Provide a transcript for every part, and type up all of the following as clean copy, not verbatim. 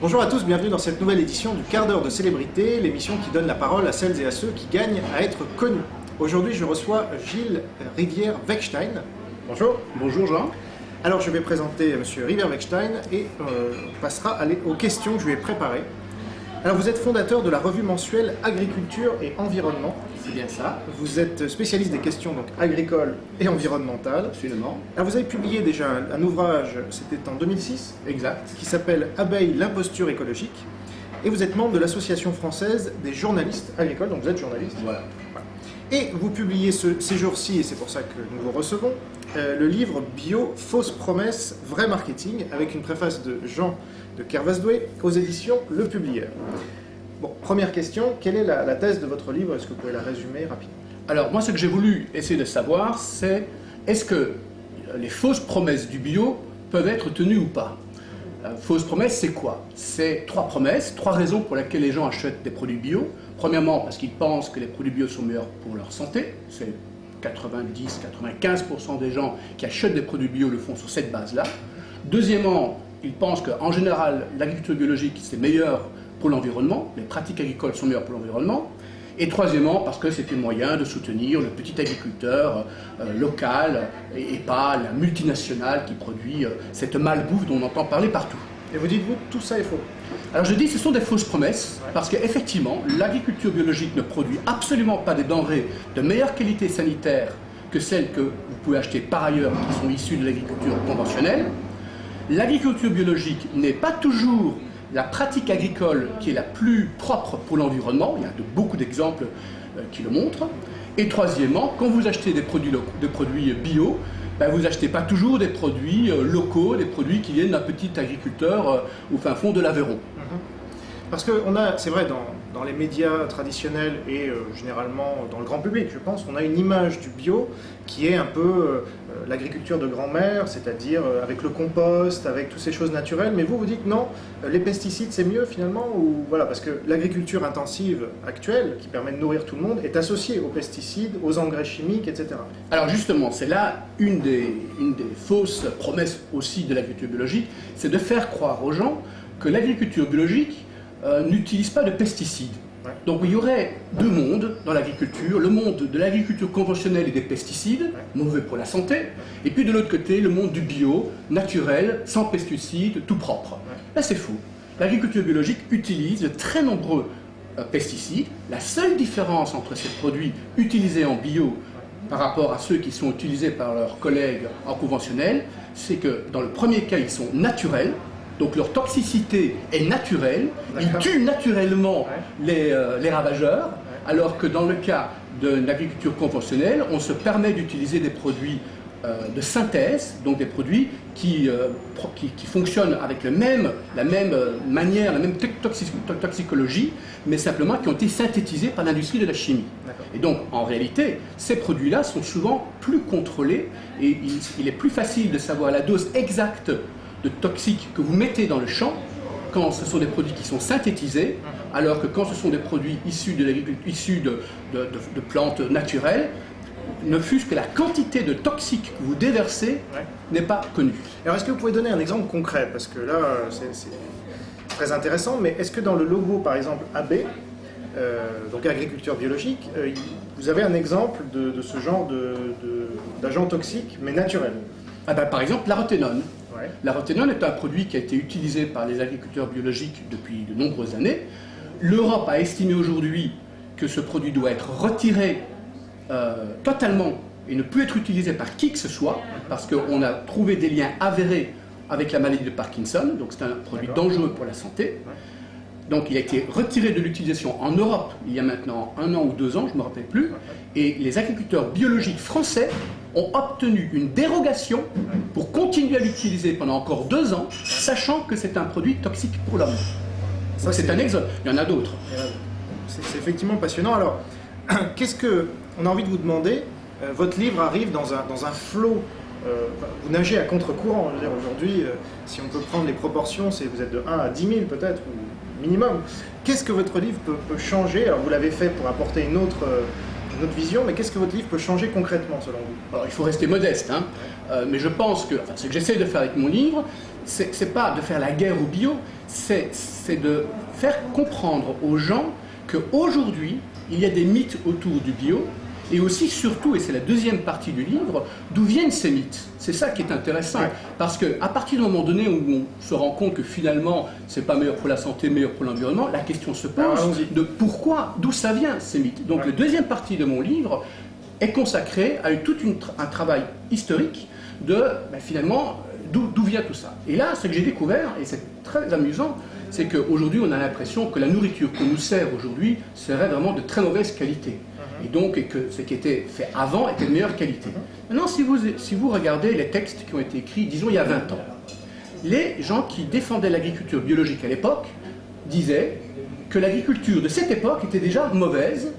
Bonjour à tous, bienvenue dans cette nouvelle édition du quart d'heure de célébrité, l'émission qui donne la parole à celles et à ceux qui gagnent à être connus. Aujourd'hui, je reçois Gilles Rivière-Weckstein. Bonjour. Bonjour Jean. Alors, je vais présenter M. Rivière-Weckstein et on passera aux questions que je lui ai préparées. Alors, vous êtes fondateur de la revue mensuelle Agriculture et Environnement. C'est bien ça. Vous êtes spécialiste des questions donc, agricoles et environnementales. Absolument. Alors, vous avez publié déjà un ouvrage, c'était en 2006. Exact. Qui s'appelle Abeilles, l'imposture écologique. Et vous êtes membre de l'Association française des journalistes agricoles, donc vous êtes journaliste. Voilà. Et vous publiez ces jours-ci, et c'est pour ça que nous vous recevons, le livre Bio, fausses promesses, vrai marketing, avec une préface de Jean de Kervasdoué aux éditions Le Publieur. Bon, première question, quelle est la thèse de votre livre? Est-ce que vous pouvez la résumer rapidement? Alors moi, ce que j'ai voulu essayer de savoir, c'est est-ce que les fausses promesses du bio peuvent être tenues ou pas? Fausse promesse, c'est quoi? C'est trois promesses, trois raisons pour lesquelles les gens achètent des produits bio. Premièrement, parce qu'ils pensent que les produits bio sont meilleurs pour leur santé. C'est 90-95% des gens qui achètent des produits bio le font sur cette base-là. Deuxièmement, ils pensent qu'en général, l'agriculture biologique, c'est meilleur pour l'environnement. Les pratiques agricoles sont meilleures pour l'environnement. Et troisièmement, parce que c'est un moyen de soutenir le petit agriculteur local et pas la multinationale qui produit cette malbouffe dont on entend parler partout. Et vous dites-vous, tout ça est faux? Alors je dis ce sont des fausses promesses, parce qu'effectivement, l'agriculture biologique ne produit absolument pas des denrées de meilleure qualité sanitaire que celles que vous pouvez acheter par ailleurs qui sont issues de l'agriculture conventionnelle. L'agriculture biologique n'est pas toujours la pratique agricole qui est la plus propre pour l'environnement. Il y a beaucoup d'exemples qui le montrent. Et troisièmement, quand vous achetez des produits bio, vous n'achetez pas toujours des produits locaux, des produits qui viennent d'un petit agriculteur au fin fond de l'Aveyron. Parce que c'est vrai, dans les médias traditionnels et généralement dans le grand public, je pense, on a une image du bio qui est un peu l'agriculture de grand-mère, c'est-à-dire avec le compost, avec toutes ces choses naturelles. Mais vous dites non, les pesticides c'est mieux finalement, ou voilà, parce que l'agriculture intensive actuelle, qui permet de nourrir tout le monde, est associée aux pesticides, aux engrais chimiques, etc. Alors justement, c'est là une des fausses promesses aussi de l'agriculture biologique, c'est de faire croire aux gens que l'agriculture biologique n'utilise pas de pesticides. Ouais. Donc il y aurait deux mondes dans l'agriculture, le monde de l'agriculture conventionnelle et des pesticides, ouais, mauvais pour la santé, et puis de l'autre côté le monde du bio, naturel, sans pesticides, tout propre. Ouais. Là c'est faux. L'agriculture biologique utilise de très nombreux pesticides. La seule différence entre ces produits utilisés en bio par rapport à ceux qui sont utilisés par leurs collègues en conventionnel, c'est que dans le premier cas ils sont naturels. Donc leur toxicité est naturelle, ils tuent naturellement les ravageurs, alors que dans le cas de l'agriculture conventionnelle, on se permet d'utiliser des produits de synthèse, donc des produits qui fonctionnent avec la même manière, la même toxicologie, mais simplement qui ont été synthétisés par l'industrie de la chimie. Et donc, en réalité, ces produits-là sont souvent plus contrôlés et il est plus facile de savoir la dose exacte de toxiques que vous mettez dans le champ quand ce sont des produits qui sont synthétisés, alors que quand ce sont des produits issus de plantes naturelles, ne fût-ce que la quantité de toxiques que vous déversez n'est pas connue. Alors est-ce que vous pouvez donner un exemple concret? Parce que là, c'est très intéressant, mais est-ce que dans le logo, par exemple, AB, donc agriculture biologique, vous avez un exemple de ce genre d'agent toxique, mais naturel? Par exemple, la roténone. Ouais. La roténone est un produit qui a été utilisé par les agriculteurs biologiques depuis de nombreuses années. L'Europe a estimé aujourd'hui que ce produit doit être retiré totalement et ne plus être utilisé par qui que ce soit, parce qu'on a trouvé des liens avérés avec la maladie de Parkinson, donc c'est un produit dangereux pour la santé. Donc il a été retiré de l'utilisation en Europe il y a maintenant 1 an ou 2 ans, je ne me rappelle plus, et les agriculteurs biologiques français ont obtenu une dérogation pour continuer à l'utiliser pendant encore 2 ans, sachant que c'est un produit toxique pour l'homme. Ça, c'est un exemple. Il y en a d'autres. C'est effectivement passionnant. Alors, qu'est-ce que on a envie de vous demander? Votre livre arrive dans un flot. Vous nagez à contre-courant. Je veux dire, aujourd'hui, si on peut prendre les proportions, vous êtes de 1 à 10 000 peut-être, ou minimum. Qu'est-ce que votre livre peut changer? Alors, vous l'avez fait pour apporter une autre une autre vision, mais qu'est-ce que votre livre peut changer concrètement selon vous? Alors il faut rester modeste, hein. Mais je pense que, ce que j'essaie de faire avec mon livre, c'est pas de faire la guerre au bio, c'est de faire comprendre aux gens qu'aujourd'hui, il y a des mythes autour du bio, et aussi, surtout, et c'est la deuxième partie du livre, d'où viennent ces mythes. C'est ça qui est intéressant, parce qu'à partir du moment donné où on se rend compte que finalement, c'est pas meilleur pour la santé, meilleur pour l'environnement, la question se pose de pourquoi, d'où ça vient ces mythes. Donc la deuxième partie de mon livre est consacrée à un travail historique de, finalement, d'où vient tout ça. Et là, ce que j'ai découvert, et c'est très amusant, c'est qu'aujourd'hui, on a l'impression que la nourriture qu'on nous sert aujourd'hui serait vraiment de très mauvaise qualité. Et donc, que ce qui était fait avant était de meilleure qualité. Maintenant, si vous regardez les textes qui ont été écrits, disons, il y a 20 ans, les gens qui défendaient l'agriculture biologique à l'époque disaient que l'agriculture de cette époque était déjà mauvaise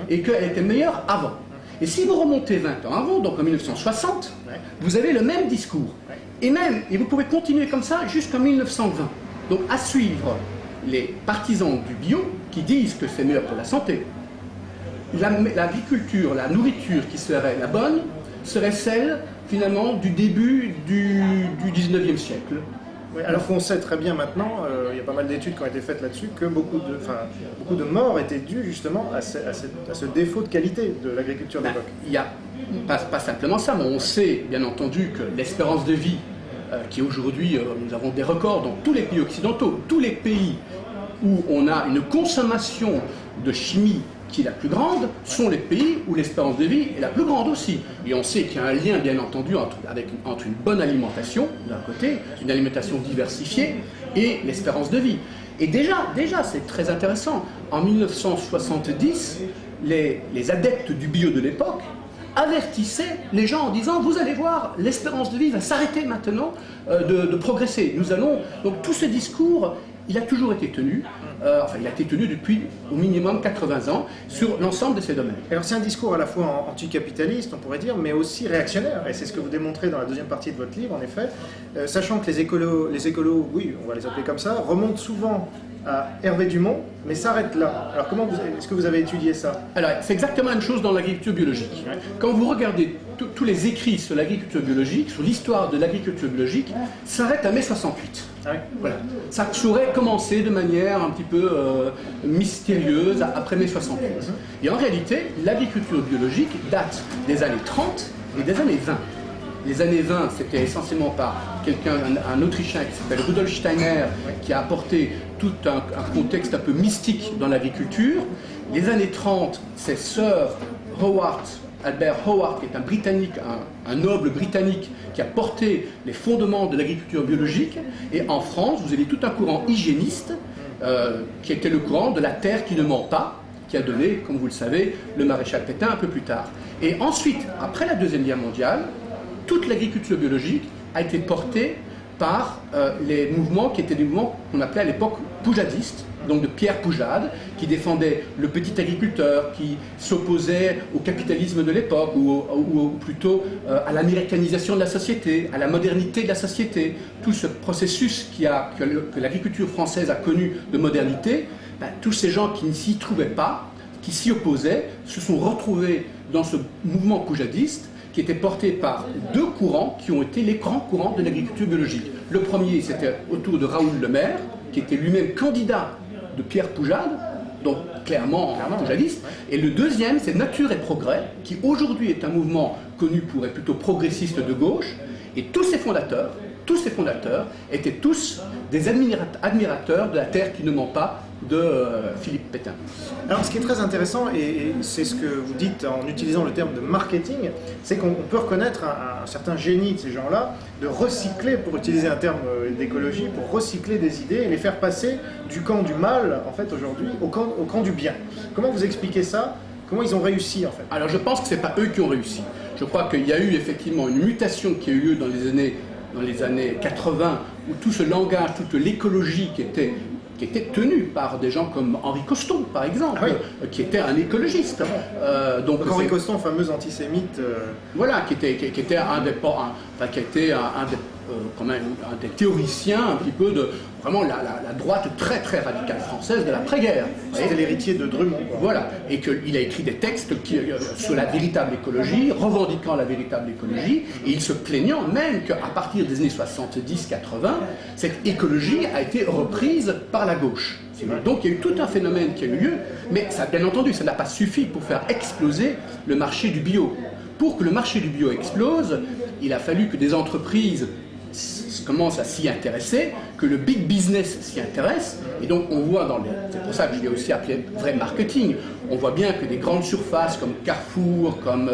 et qu'elle était meilleure avant. Et si vous remontez 20 ans avant, donc en 1960, vous avez le même discours. Et vous pouvez continuer comme ça jusqu'en 1920. Donc, à suivre les partisans du bio qui disent que c'est meilleur pour la santé. L'agriculture, la nourriture qui serait la bonne, serait celle, finalement, du début du 19e siècle. Oui, alors qu'on sait très bien maintenant, il y a pas mal d'études qui ont été faites là-dessus, que beaucoup de morts étaient dues justement à ce défaut de qualité de l'agriculture d'époque. Il n'y a pas simplement ça, mais on sait, bien entendu, que l'espérance de vie, qui aujourd'hui, nous avons des records dans tous les pays occidentaux, tous les pays où on a une consommation de chimie qui est la plus grande, sont les pays où l'espérance de vie est la plus grande aussi. Et on sait qu'il y a un lien, bien entendu, entre une bonne alimentation, d'un côté, une alimentation diversifiée, et l'espérance de vie. Et déjà c'est très intéressant. En 1970, les adeptes du bio de l'époque avertissaient les gens en disant « Vous allez voir, l'espérance de vie va s'arrêter maintenant de progresser. Nous allons... » Donc tout ce discours, il a toujours été tenu. Il a été tenu depuis au minimum 80 ans sur l'ensemble de ces domaines. Alors c'est un discours à la fois anticapitaliste, on pourrait dire, mais aussi réactionnaire, et c'est ce que vous démontrez dans la deuxième partie de votre livre, en effet, sachant que les écolos, oui, on va les appeler comme ça, remontent souvent à Hervé Dumont, mais s'arrêtent là. Alors est-ce que vous avez étudié ça? Alors c'est exactement la même chose dans l'agriculture biologique. Quand vous regardez tous les écrits sur l'agriculture biologique, sur l'histoire de l'agriculture biologique, s'arrêtent à mai 68. Voilà. Ça saurait commencer de manière un petit peu mystérieuse après mai 68. Et en réalité, l'agriculture biologique date des années 30 et des années 20. Les années 20, c'était essentiellement par un Autrichien qui s'appelle Rudolf Steiner, qui a apporté tout un contexte un peu mystique dans l'agriculture. Les années 30, c'est Sir Albert Howard, qui est un Britannique, un noble britannique, qui a porté les fondements de l'agriculture biologique. Et en France, vous avez tout un courant hygiéniste, qui était le courant de la terre qui ne ment pas, qui a donné, comme vous le savez, le maréchal Pétain un peu plus tard. Et ensuite, après la Deuxième Guerre mondiale, toute l'agriculture biologique a été portée par les mouvements qui étaient des mouvements qu'on appelait à l'époque poujadistes, donc de Pierre Poujade, qui défendait le petit agriculteur, qui s'opposait au capitalisme de l'époque, ou plutôt à l'américanisation de la société, à la modernité de la société. Tout ce processus que l'agriculture française a connu de modernité, tous ces gens qui ne s'y trouvaient pas, qui s'y opposaient, se sont retrouvés dans ce mouvement poujadiste, qui était porté par deux courants qui ont été les grands courants de l'agriculture biologique. Le premier, c'était autour de Raoul Lemaire, qui était lui-même candidat de Pierre Poujade, donc clairement poujadiste. Et le deuxième, c'est Nature et Progrès, qui aujourd'hui est un mouvement connu pour être plutôt progressiste de gauche. Et tous ces fondateurs étaient tous des admirateurs de la terre qui ne ment pas de Philippe Pétain. Alors ce qui est très intéressant, et c'est ce que vous dites en utilisant le terme de marketing, c'est qu'on peut reconnaître un certain génie de ces gens-là, de recycler, pour utiliser un terme d'écologie, pour recycler des idées et les faire passer du camp du mal, en fait, aujourd'hui, au camp du bien. Comment vous expliquez ça? Comment ils ont réussi, en fait? Alors je pense que ce n'est pas eux qui ont réussi. Je crois qu'il y a eu effectivement une mutation qui a eu lieu dans les années 80, où tout ce langage, toute l'écologie qui était tenu par des gens comme Henri Coston, par exemple, qui était un écologiste. Donc Henri Coston, fameux antisémite. Voilà, qui était un des comme un des théoriciens un petit peu de vraiment la droite très très radicale française de l'après-guerre. C'était l'héritier de Drummond. Voilà, et qu'il a écrit des textes sur la véritable écologie, revendiquant la véritable écologie, et il se plaignant même qu'à partir des années 70-80, cette écologie a été reprise par la gauche. Donc il y a eu tout un phénomène qui a eu lieu, mais ça, bien entendu, ça n'a pas suffi pour faire exploser le marché du bio. Pour que le marché du bio explose, il a fallu que des entreprises commencent à s'y intéresser, que le big business s'y intéresse, et donc on voit c'est pour ça que je l'ai aussi appelé vrai marketing, on voit bien que des grandes surfaces comme Carrefour, comme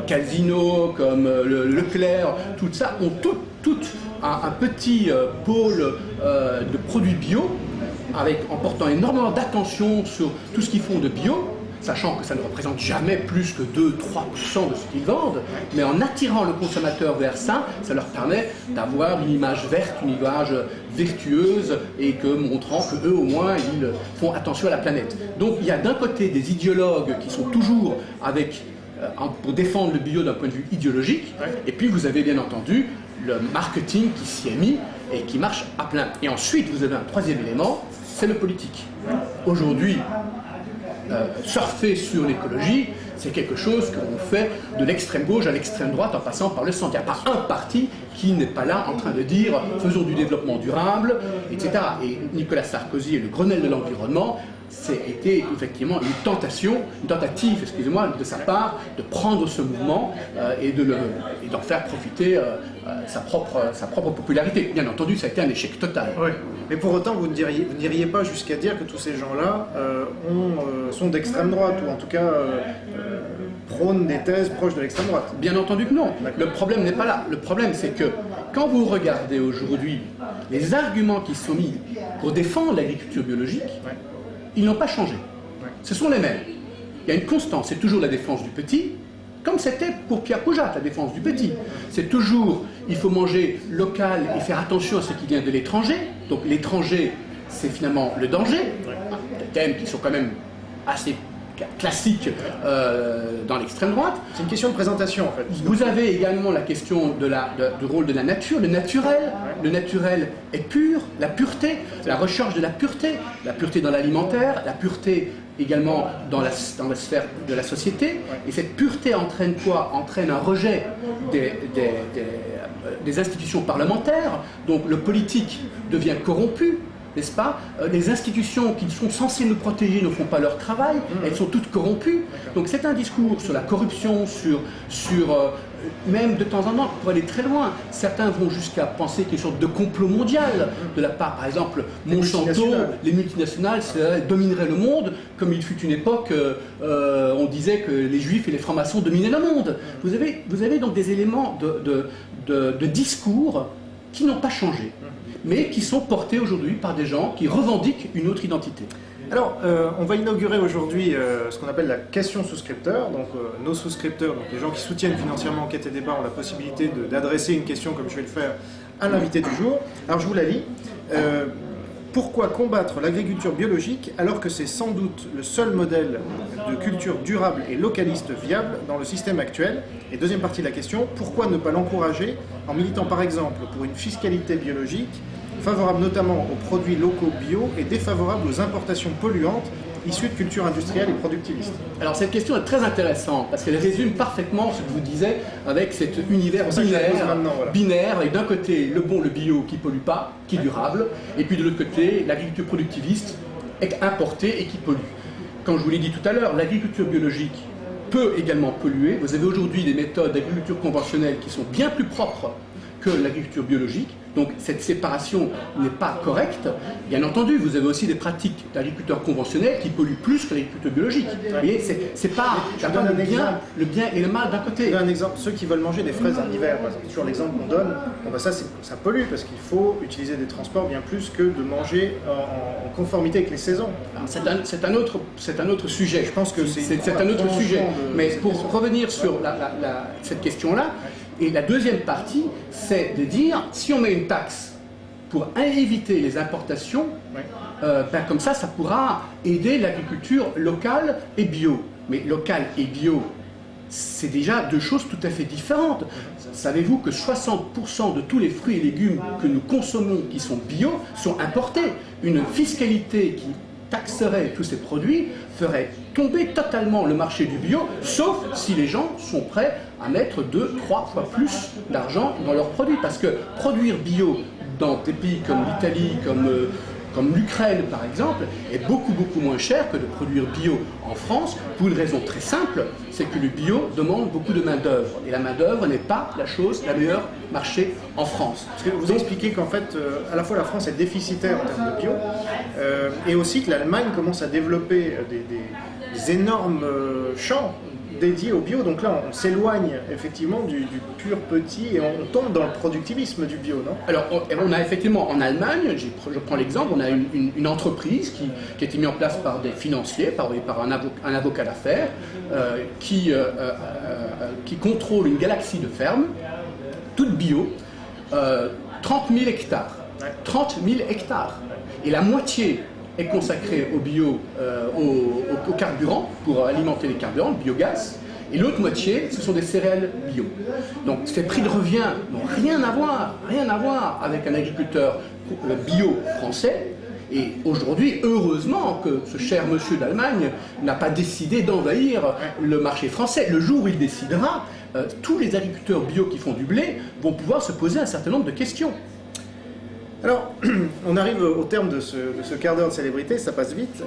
Casino, comme Leclerc, tout ça ont tout un petit pôle de produits bio, en portant énormément d'attention sur tout ce qu'ils font de bio, sachant que ça ne représente jamais plus que 2-3% de ce qu'ils vendent, mais en attirant le consommateur vers ça, ça leur permet d'avoir une image verte, une image vertueuse, et montrant qu'eux au moins ils font attention à la planète. Donc il y a d'un côté des idéologues qui sont toujours pour défendre le bio d'un point de vue idéologique, et puis vous avez bien entendu le marketing qui s'y est mis et qui marche à plein. Et ensuite vous avez un troisième élément, c'est le politique. Aujourd'hui, surfer sur l'écologie, c'est quelque chose qu'on fait de l'extrême gauche à l'extrême droite en passant par le centre. Il n'y a pas un parti qui n'est pas là en train de dire faisons du développement durable, etc. Et Nicolas Sarkozy et le Grenelle de l'environnement, c'était effectivement une tentative, excusez-moi, de sa part, de prendre ce mouvement et d'en faire profiter sa propre popularité. Bien entendu, ça a été un échec total. Oui. Mais pour autant, vous n'iriez pas jusqu'à dire que tous ces gens-là sont d'extrême droite, ou en tout cas prônent des thèses proches de l'extrême droite. Bien entendu que non. Le problème n'est pas là. Le problème, c'est que quand vous regardez aujourd'hui les arguments qui sont mis pour défendre l'agriculture biologique, ils n'ont pas changé. Ce sont les mêmes. Il y a une constance, c'est toujours la défense du petit, comme c'était pour Pierre Poujat, la défense du petit. C'est toujours, il faut manger local et faire attention à ce qui vient de l'étranger. Donc l'étranger, c'est finalement le danger. Des thèmes qui sont quand même assez classiques dans l'extrême droite. C'est une question de présentation en fait. Vous avez également la question du rôle de la nature, le naturel. Le naturel est pur, la pureté, la recherche de la pureté dans l'alimentaire, la pureté également dans la sphère de la société. Et cette pureté entraîne quoi? Entraîne un rejet des institutions parlementaires, donc le politique devient corrompu. N'est-ce pas? Les institutions qui sont censées nous protéger ne font pas leur travail, elles sont toutes corrompues. Donc c'est un discours sur la corruption, même de temps en temps, pour aller très loin. Certains vont jusqu'à penser qu'il y a une sorte de complot mondial de la part, par exemple, Monsanto, les multinationales domineraient le monde, comme il fut une époque, on disait que les juifs et les francs-maçons dominaient le monde. Vous avez donc des éléments de discours qui n'ont pas changé, mais qui sont portés aujourd'hui par des gens qui revendiquent une autre identité. Alors, on va inaugurer aujourd'hui ce qu'on appelle la question souscripteur. Donc, nos souscripteurs, donc les gens qui soutiennent financièrement Enquête et Débat, ont la possibilité d'adresser une question, comme je vais le faire, à l'invité du jour. Alors, je vous la lis. Pourquoi combattre l'agriculture biologique alors que c'est sans doute le seul modèle de culture durable et localiste viable dans le système actuel? Et deuxième partie de la question, pourquoi ne pas l'encourager en militant par exemple pour une fiscalité biologique favorable notamment aux produits locaux bio et défavorable aux importations polluantes issues de cultures industrielles et productivistes? Alors cette question est très intéressante parce qu'elle résume parfaitement ce que vous disiez avec cet univers binaire, avec d'un côté le bio qui ne pollue pas, qui est durable, et puis de l'autre côté l'agriculture productiviste importée et qui pollue. Comme je vous l'ai dit tout à l'heure, l'agriculture biologique peut également polluer. Vous avez aujourd'hui des méthodes d'agriculture conventionnelle qui sont bien plus propres que l'agriculture biologique. Donc cette séparation n'est pas correcte. Bien entendu, vous avez aussi des pratiques d'agriculteurs conventionnels qui polluent plus que l'agriculture biologique. Vous voyez, c'est pas le bien et le mal d'un côté. Je donne un exemple. Ceux qui veulent manger des fraises en hiver, par exemple, c'est toujours l'exemple qu'on donne. Bon, ben ça pollue parce qu'il faut utiliser des transports bien plus que de manger en conformité avec les saisons. C'est un autre sujet. Je pense que c'est un autre sujet. Mais pour revenir sur cette question-là, et la deuxième partie, c'est de dire, si on met une taxe pour éviter les importations, comme ça pourra aider l'agriculture locale et bio. Mais locale et bio, c'est déjà deux choses tout à fait différentes. Savez-vous que 60% de tous les fruits et légumes que nous consommons qui sont bio sont importés? Une fiscalité qui taxerait tous ces produits ferait tomber totalement le marché du bio, sauf si les gens sont prêts à mettre 2-3 fois plus d'argent dans leurs produits. Parce que produire bio dans des pays comme l'Italie, comme l'Ukraine par exemple, est beaucoup moins cher que de produire bio en France, pour une raison très simple, c'est que le bio demande beaucoup de main-d'œuvre. Et la main-d'œuvre n'est pas la meilleure marché en France. Parce que vous expliquez qu'en fait, à la fois la France est déficitaire en termes de bio, et aussi que l'Allemagne commence à développer des énormes champs dédiés au bio. Donc là, on s'éloigne effectivement du pur petit et on tombe dans le productivisme du bio, non? Alors, on a effectivement en Allemagne, je prends l'exemple, on a une entreprise qui a été mise en place par des financiers, par un avocat d'affaires, qui contrôle une galaxie de fermes, toutes bio, 30 000 hectares. 30 000 hectares. Et la moitié est consacrée au bio, au carburant, pour alimenter les carburants, le biogaz, et l'autre moitié, ce sont des céréales bio. Donc ces prix de revient n'ont rien à voir avec un agriculteur bio français. Et aujourd'hui, heureusement que ce cher monsieur d'Allemagne n'a pas décidé d'envahir le marché français. Le jour où il décidera, tous les agriculteurs bio qui font du blé vont pouvoir se poser un certain nombre de questions. Alors, on arrive au terme de ce quart d'heure de célébrité, ça passe vite,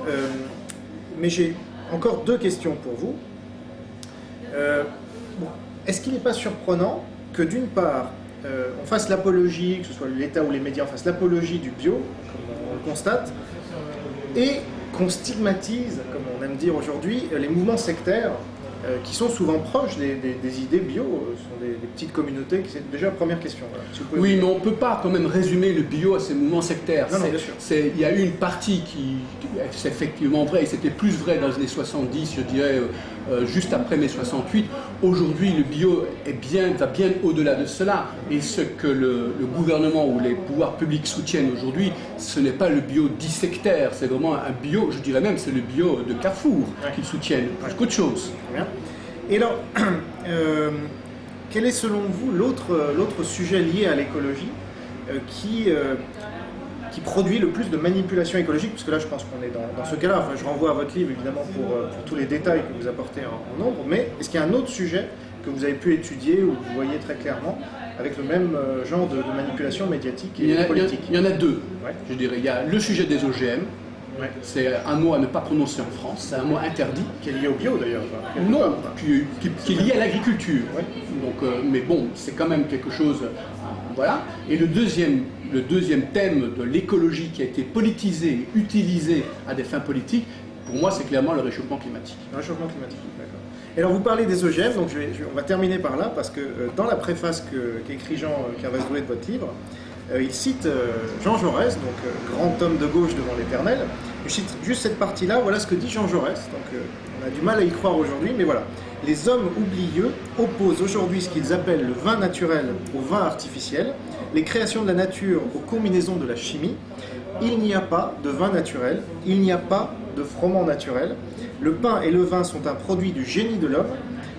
mais j'ai encore deux questions pour vous. Est-ce qu'il n'est pas surprenant que d'une part, on fasse l'apologie, que ce soit l'État ou les médias, on fasse l'apologie du bio, comme on le constate, et qu'on stigmatise, comme on aime dire aujourd'hui, les mouvements sectaires qui sont souvent proches des idées bio, sont des petites communautés, c'est déjà la première question. Voilà. Si oui, mais on ne peut pas quand même résumer le bio à ces mouvements sectaires. Non, bien sûr. Il y a eu une partie c'est effectivement vrai, et c'était plus vrai dans les années 70, je dirais, juste après mai 68. Aujourd'hui, le bio va bien au-delà de cela, et ce que le gouvernement ou les pouvoirs publics soutiennent aujourd'hui, ce n'est pas le bio dit sectaire, c'est vraiment un bio, je dirais même, c'est le bio de Carrefour qu'ils soutiennent, plus qu'autre chose. Bien. Et alors, quel est selon vous l'autre sujet lié à l'écologie qui produit le plus de manipulation écologique? Parce que là, je pense qu'on est dans ce cas-là. Enfin, je renvoie à votre livre, évidemment, pour tous les détails que vous apportez en nombre. Mais est-ce qu'il y a un autre sujet que vous avez pu étudier ou que vous voyez très clairement avec le même genre de manipulation médiatique et politique? Il y en a deux, je dirais. Il y a le sujet des OGM. Ouais. C'est un mot à ne pas prononcer en France, c'est un mot interdit. Qui est lié au bio d'ailleurs. Non, qui est lié à l'agriculture. Ouais. Donc, mais bon, c'est quand même quelque chose. Voilà. Et le deuxième thème de l'écologie qui a été politisé, utilisé à des fins politiques, pour moi, c'est clairement le réchauffement climatique. Le réchauffement climatique, d'accord. Et alors, vous parlez des OGM, donc on va terminer par là, parce que dans la préface qu'écrit Jean Kervasdoué de votre livre, il cite Jean Jaurès, donc grand homme de gauche devant l'éternel. Je cite juste cette partie-là, voilà ce que dit Jean Jaurès. Donc on a du mal à y croire aujourd'hui, mais voilà. Les hommes oublieux opposent aujourd'hui ce qu'ils appellent le vin naturel au vin artificiel, les créations de la nature aux combinaisons de la chimie. Il n'y a pas de vin naturel, il n'y a pas de froment naturel. Le pain et le vin sont un produit du génie de l'homme.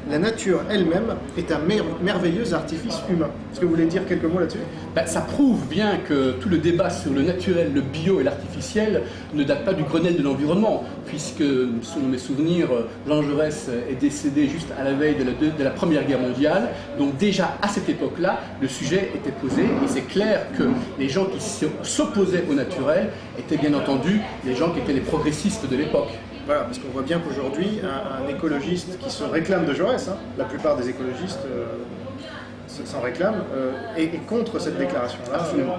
La nature elle-même est un merveilleux artifice humain. Est-ce que vous voulez dire quelques mots là-dessus? Ça prouve bien que tout le débat sur le naturel, le bio et l'artificiel ne date pas du Grenelle de l'environnement, puisque, selon mes souvenirs, Jean Jaurès est décédé juste à la veille de la Première Guerre mondiale. Donc déjà, à cette époque-là, le sujet était posé, et c'est clair que les gens qui s'opposaient au naturel étaient bien entendu les gens qui étaient les progressistes de l'époque. Voilà, parce qu'on voit bien qu'aujourd'hui, un écologiste qui se réclame de Jaurès, la plupart des écologistes s'en réclament, est contre cette déclaration-là. Absolument.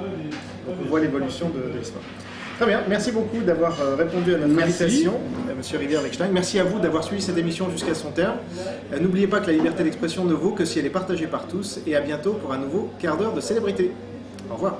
Donc on voit l'évolution de l'histoire. Très bien, merci beaucoup d'avoir répondu à notre invitation, Monsieur Rivière-Lechstein. Merci à vous d'avoir suivi cette émission jusqu'à son terme. N'oubliez pas que la liberté d'expression ne vaut que si elle est partagée par tous, et à bientôt pour un nouveau quart d'heure de célébrité. Au revoir.